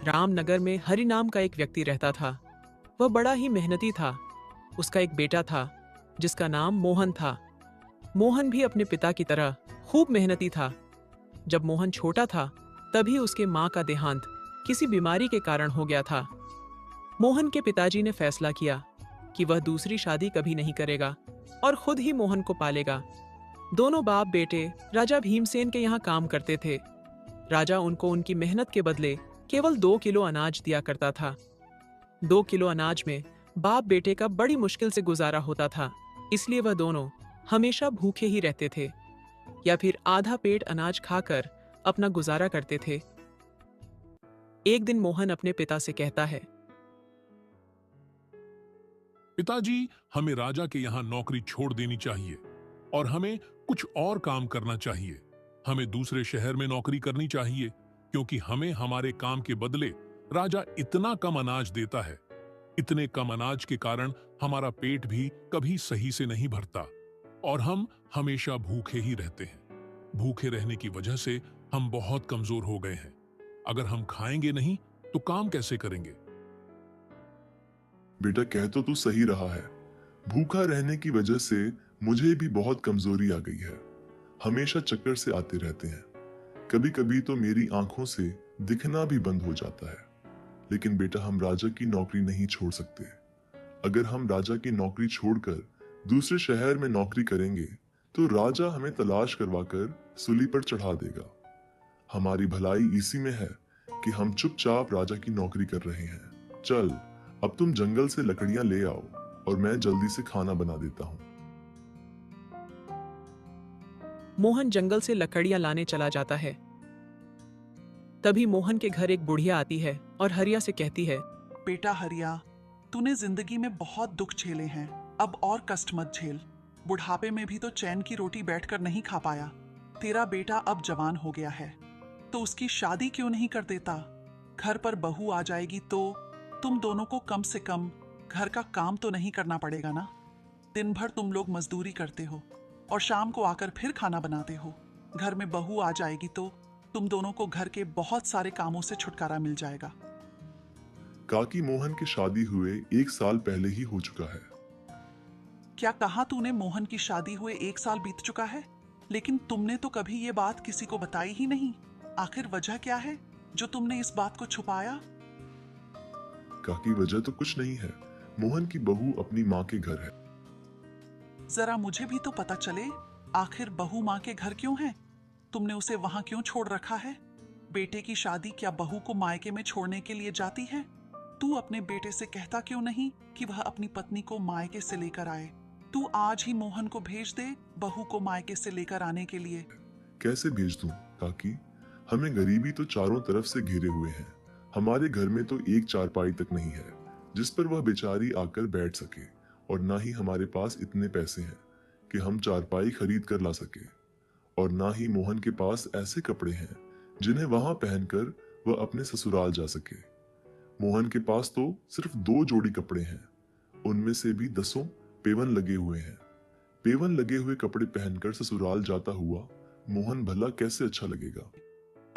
रामनगर में हरि नाम का एक व्यक्ति रहता था। वह बड़ा ही मेहनती था। उसका एक बेटा था जिसका नाम मोहन था। मोहन भी अपने पिता की तरह खूब मेहनती था। जब मोहन छोटा था तभी उसके माँ का देहांत किसी बीमारी के कारण हो गया था। मोहन के पिताजी ने फैसला किया कि वह दूसरी शादी कभी नहीं करेगा और खुद ही मोहन को पालेगा। दोनों बाप बेटे राजा भीमसेन के यहाँ काम करते थे। राजा उनको उनकी मेहनत के बदले केवल 2 किलो अनाज दिया करता था। 2 किलो अनाज में बाप बेटे का बड़ी मुश्किल से गुजारा होता था, इसलिए वह दोनों हमेशा भूखे ही रहते थे या फिर आधा पेट अनाज खाकर अपना गुजारा करते थे। एक दिन मोहन अपने पिता से कहता है, पिताजी, हमें राजा के यहाँ नौकरी छोड़ देनी चाहिए और हमें कुछ और काम करना चाहिए। हमें दूसरे शहर में नौकरी करनी चाहिए क्योंकि हमें हमारे काम के बदले राजा इतना कम अनाज देता है। इतने कम अनाज के कारण हमारा पेट भी कभी सही से नहीं भरता और हम हमेशा भूखे ही रहते हैं। भूखे रहने की वजह से हम बहुत कमजोर हो गए हैं। अगर हम खाएंगे नहीं तो काम कैसे करेंगे? बेटा, कह तो तू सही रहा है। भूखा रहने की वजह से मुझे भी बहुत कमजोरी आ गई है। हमेशा चक्कर से आते रहते हैं। कभी कभी तो मेरी आंखों से दिखना भी बंद हो जाता है। लेकिन बेटा, हम राजा की नौकरी नहीं छोड़ सकते। अगर हम राजा की नौकरी छोड़कर दूसरे शहर में नौकरी करेंगे तो राजा हमें तलाश करवाकर सूली पर चढ़ा देगा। हमारी भलाई इसी में है कि हम चुपचाप राजा की नौकरी कर रहे हैं। चल, अब तुम जंगल से लकड़ियां ले आओ और मैं जल्दी से खाना बना देता हूँ। मोहन जंगल से लकड़ियां लाने चला जाता है। तभी मोहन के घर एक बुढ़िया आती है और हरिया से कहती है, बेटा हरिया, तूने जिंदगी में बहुत दुख झेले हैं, अब और कष्ट मत झेल। बुढ़ापे में भी तो चैन की रोटी बैठकर नहीं खा पाया। तेरा बेटा अब जवान हो गया है तो उसकी शादी क्यों नहीं कर देता? घर पर बहू आ जाएगी तो तुम दोनों को कम से कम घर का काम तो नहीं करना पड़ेगा ना। दिन भर तुम लोग मजदूरी करते हो और शाम को आकर फिर खाना बनाते हो। घर में बहू आ जाएगी तो तुम दोनों को घर के बहुत सारे कामों से छुटकारा मिल जाएगा। काकी, मोहन की शादी हुए 1 साल पहले ही हो चुका है। क्या कहा तूने? मोहन की शादी हुए 1 साल बीत चुका है, लेकिन तुमने तो कभी ये बात किसी को बताई ही नहीं। आखिर वजह क्या है जो तुमने इस बात को छुपाया? काकी, वजह तो कुछ नहीं है। मोहन की बहू अपनी माँ के घर है। जरा मुझे भी तो पता चले, आखिर बहू माँ के घर क्यों है? तुमने उसे वहां क्यों छोड़ रखा है? बेटे की शादी क्या बहू को मायके में छोड़ने के लिए जाती है? तू अपने बेटे से कहता क्यों नहीं कि वह अपनी पत्नी को मायके से लेकर आए? तू आज ही मोहन को भेज दे बहू को मायके से लेकर आने के लिए। कैसे भेज दूं काकी? हमें गरीबी तो चारों तरफ से घेरे हुए हैं। हमारे घर में तो एक चारपाई तक नहीं है जिस पर वह बेचारी आकर बैठ सके, और ना ही हमारे पास इतने पैसे हैं कि हम चारपाई खरीद कर ला सके, और ना ही मोहन के पास ऐसे कपड़े हैं जिन्हें वहां पहनकर वह अपने ससुराल जा सके। मोहन के पास तो सिर्फ 2 जोड़ी कपड़े हैं, उनमें से भी 10 पेवन लगे हुए हैं। पेवन लगे हुए कपड़े पहनकर ससुराल जाता हुआ मोहन भला कैसे अच्छा लगेगा?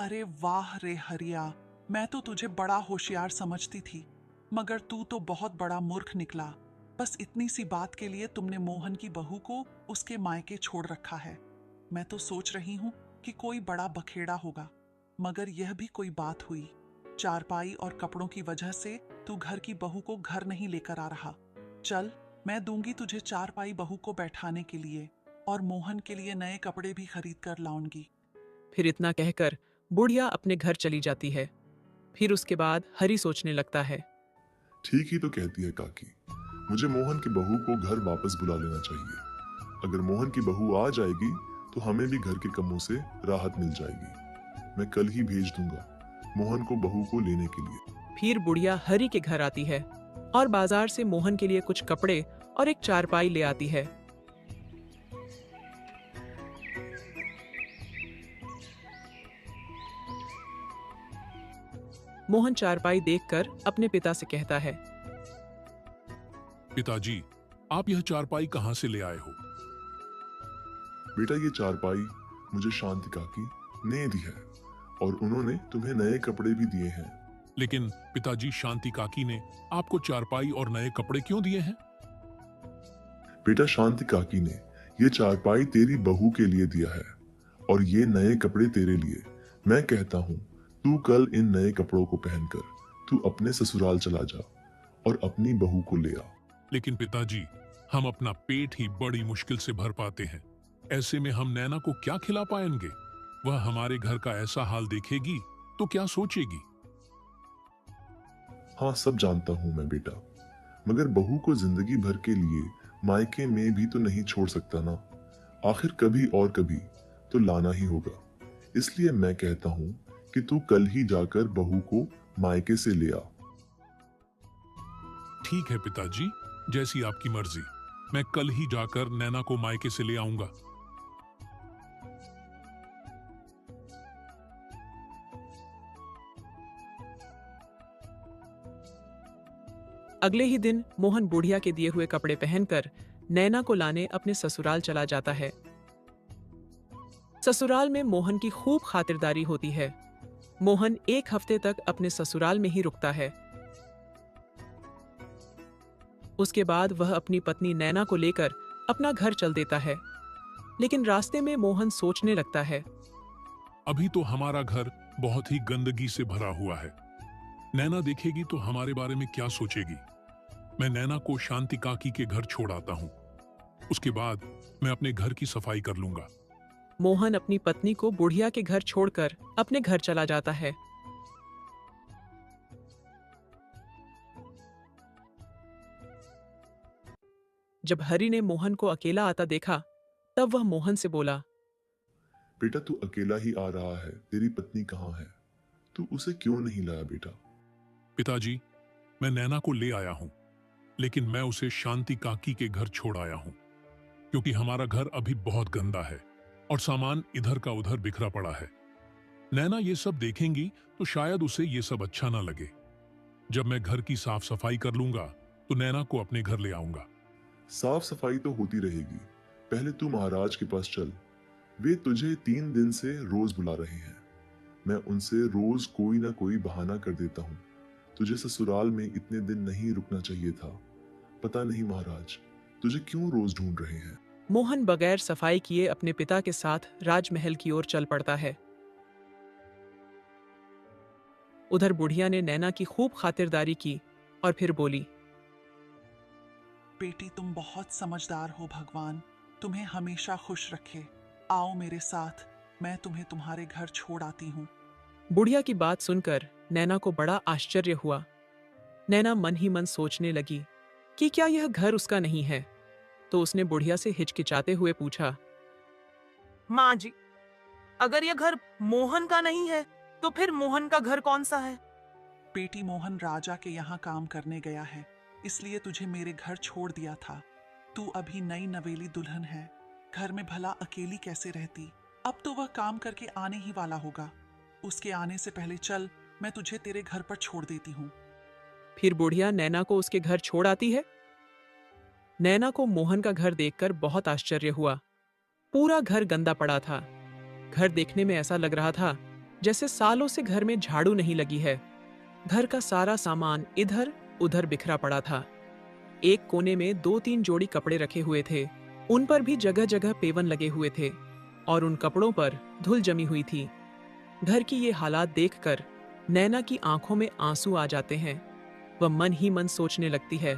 अरे वाह रे हरिया, मैं तो तुझे बड़ा होशियार समझती थी, मगर तू तो बहुत बड़ा मूर्ख निकला। बस इतनी सी बात के लिए तुमने मोहन की बहू को उसके मायके छोड़ रखा है। मैं तो सोच रही हूँ कि कोई बड़ा बखेड़ा होगा, मगर यह भी कोई बात हुई? चारपाई और कपड़ों की वजह से तू घर की बहू को घर नहीं लेकर आ रहा। चल, मैं दूंगी तुझे चारपाई बहू को बैठाने के लिए, और मोहन के लिए नए कपड़े भी खरीद कर लाऊंगी। फिर इतना कहकर बुढ़िया अपने घर चली जाती है। फिर उसके बाद हरी सोचने लगता है, ठीक ही तो कहती है काकी। मुझे मोहन की बहू को घर वापस बुला लेना चाहिए। अगर मोहन की बहू आ जाएगी तो हमें भी घर के कमों से राहत मिल जाएगी। मैं कल ही भेज दूंगा मोहन को बहू को लेने के लिए। फिर बुढ़िया हरी के घर आती है और बाजार से मोहन के लिए कुछ कपड़े और एक चारपाई ले आती है। मोहन चारपाई देखकर अपने पिता से कहता है, पिताजी, आप यह चारपाई कहां से ले आए हो? बेटा, ये चारपाई मुझे शांति काकी ने दी है, और उन्होंने तुम्हें नए कपड़े भी दिए हैं। लेकिन पिताजी, शांति काकी ने आपको चारपाई और नए कपड़े क्यों दिए हैं? बेटा, शांति काकी ने ये चारपाई तेरी बहू के लिए दिया है और ये नए कपड़े तेरे लिए। मैं कहता हूँ तू कल इन नए कपड़ों को पहनकर तू अपने ससुराल चला जा और अपनी बहू को ले आ। लेकिन पिताजी, हम अपना पेट ही बड़ी मुश्किल से भर पाते हैं। ऐसे में हम नैना को क्या खिला पाएंगे? वह हमारे घर का ऐसा हाल देखेगी तो क्या सोचेगी? हाँ, सब जानता हूँ मैं बेटा, मगर बहू को जिंदगी भर के लिए मायके में भी तो नहीं छोड़ सकता ना। आखिर कभी और कभी तो लाना ही होगा। इसलिए मैं कहता हूँ कि तू कल ही जाकर बहू को मायके से ले आ। ठीक है पिताजी, जैसी आपकी मर्जी। मैं कल ही जाकर नैना को मायके से ले आऊंगा। अगले ही दिन मोहन बुढ़िया के दिए हुए कपड़े पहनकर नैना को लाने अपने ससुराल चला जाता है। ससुराल में मोहन की खूब खातिरदारी होती है। मोहन एक हफ्ते तक अपने ससुराल में ही रुकता है। उसके बाद वह अपनी पत्नी नैना को लेकर अपना घर चल देता है। लेकिन रास्ते में मोहन सोचने लगता है, अभी तो हमारा घर बहुत ही गंदगी से भरा हुआ है। नैना देखेगी तो हमारे बारे में क्या सोचेगी? मैं नैना को शांति काकी के घर छोड़ आता हूँ। उसके बाद मैं अपने घर की सफाई कर लूंगा। मोहन अपनी पत्नी को बुढ़िया के घर छोड़कर अपने घर चला जाता है। जब हरि ने मोहन को अकेला आता देखा, तब वह मोहन से बोला, बेटा, तू अकेला ही आ रहा है, तेरी पत्नी कहाँ है? तू उसे क्यों नहीं लाया बेटा? पिताजी, मैं नैना को ले आया हूं, लेकिन मैं उसे शांति काकी के घर छोड़ आया हूं, क्योंकि हमारा घर अभी बहुत गंदा है और सामान इधर का उधर बिखरा पड़ा है। नैना ये सब देखेंगी तो शायद उसे ये सब अच्छा ना लगे। जब मैं घर की साफ सफाई कर लूंगा तो नैना को अपने घर ले आऊंगा। साफ सफाई तो होती रहेगी, पहले तू महाराज के पास चल। वे तुझे 3 दिन से रोज बुला रहे हैं। मैं उनसे रोज कोई ना कोई बहाना कर देता हूँ। तुझे ससुराल में इतने दिन नहीं रुकना चाहिए था। पता नहीं महाराज तुझे क्यों रोज ढूंढ रहे हैं। मोहन बगैर सफाई किए अपने पिता के साथ राजमहल की ओर चल पड़ता है। उधर बुढ़िया ने नैना की खूब खातिरदारी की और फिर बोली, बेटी, तुम बहुत समझदार हो। भगवान तुम्हें हमेशा खुश रखे। आओ मेरे साथ, मैं तुम्हें तुम्हारे घर छोड़ आती हूँ। बुढ़िया की बात सुनकर नैना को बड़ा आश्चर्य हुआ। नैना मन ही मन सोचने लगी कि क्या यह घर उसका नहीं है। तो उसने बुढ़िया से हिचकिचाते हुए पूछा, माँ जी, अगर यह घर मोहन का नहीं है तो फिर मोहन का घर कौन सा है? बेटी, मोहन राजा के यहाँ काम करने गया है, इसलिए तुझे मेरे घर छोड़ दिया था। तू अभी नई नवेली दुल्हन है, घर में भला अकेली कैसे रहती? अब तो वह काम करके आने ही वाला होगा। उसके आने से पहले चल, मैं तुझे तेरे घर पर छोड़ देती हूँ। फिर बुढ़िया नैना को उसके घर छोड़ आती है। नैना को मोहन का घर देखकर बहुत आश्चर्य हुआ। पूरा घर गंदा पड़ा था। घर देखने में ऐसा लग रहा था जैसे सालों से घर में झाड़ू नहीं लगी है। घर का सारा सामान इधर उधर बिखरा पड़ा था। एक कोने में 2-3 जोड़ी कपड़े रखे हुए थे। उन पर भी जगह जगह पेवन लगे हुए थे और उन कपड़ों पर धूल जमी हुई थी। घर की ये हालात देखकर नैना की आंखों में आंसू आ जाते हैं। वह मन ही मन सोचने लगती है,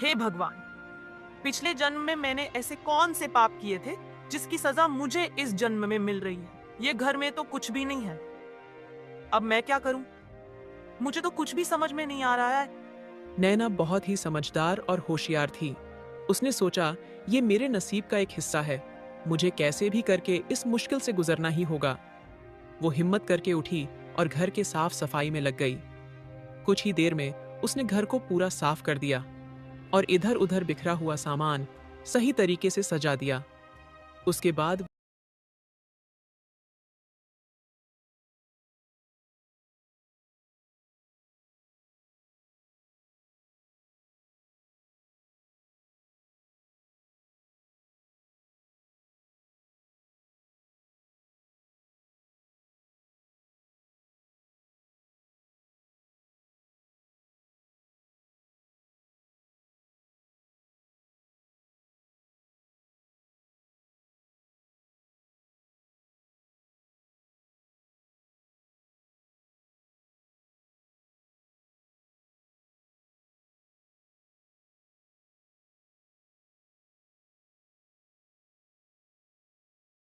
हे भगवान, पिछले जन्म में मैंने ऐसे कौन से पाप किए थे जिसकी सजा मुझे इस जन्म में मिल रही है? ये घर में तो कुछ भी नहीं है। अब मैं क्या करूं? मुझे तो कुछ भी समझ में नहीं आ रहा है। नैना बहुत ही समझदार और होशियार थी। उसने सोचा, ये मेरे नसीब का एक हिस्सा है, मुझे कैसे भी करके इस मुश्किल से गुजरना ही होगा। वो हिम्मत करके उठी और घर के साफ सफाई में लग गई। कुछ ही देर में उसने घर को पूरा साफ कर दिया और इधर उधर बिखरा हुआ सामान सही तरीके से सजा दिया। उसके बाद